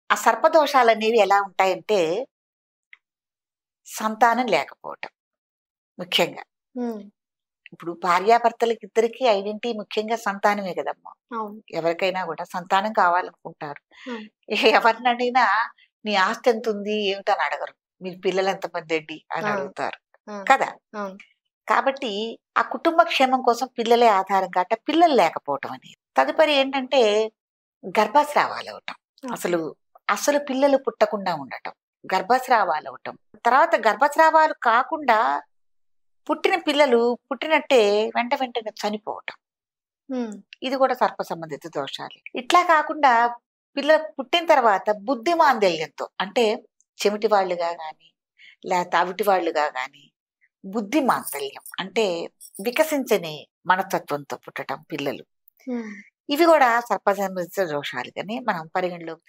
ఆ సర్పదోషాలనేవి ఎలా ఉంటాయంటే, సంతానం లేకపోవటం ముఖ్యంగా. హ్మ్. ఇప్పుడు భార్యాభర్తలకి ఇద్దరికీ ఐడెంటిటీ ముఖ్యంగా సంతానమే కదమ్మా! అవును. ఎవరికైనా కూడా సంతానం కావాలనుకుంటారు. అవును. ఎవరినడిగినా నీ ఆస్తి ఎంతుంది? ఏమిటని అడగరు. మీకు పిల్లలు ఎంతమందండి అని ఆ! అడుగుతారు. ఆ! కదా! అవును. కాబట్టి ఆ కుటుంబ క్షేమం కోసం పిల్లలే ఆధారం కాబట్టి పిల్లలు లేకపోవటం అనేది. తదుపరి ఏంటంటే గర్భస్రావాలవటం. ఓకే. అసలు, అసలు పిల్లలు పుట్టకుండా ఉండటం. గర్భస్రావాలవటం. తర్వాత గర్భస్రావాలు కాకుండా పుట్టిన పిల్లలు పుట్టినట్టే వెంటనే చనిపోవటం. హ్మ్. ఇది కూడా సర్ప సంబంధిత దోషాలే. ఇట్లా కాకుండా పిల్లలు పుట్టిన తర్వాత బుద్ధి మాంద్యంతో అంటే చెవిటి వాళ్ళుగా గాని, లేకపోతే అవిటి వాళ్ళుగా గాని బుద్ధి మాంద్యం అంటే వికసించని మనస్తత్వంతో పుట్టటం పిల్లలు. హ్మ్. ఇవి కూడా సర్ప సంబంధిత దోషాలుగానే మనం పరిగణలోకి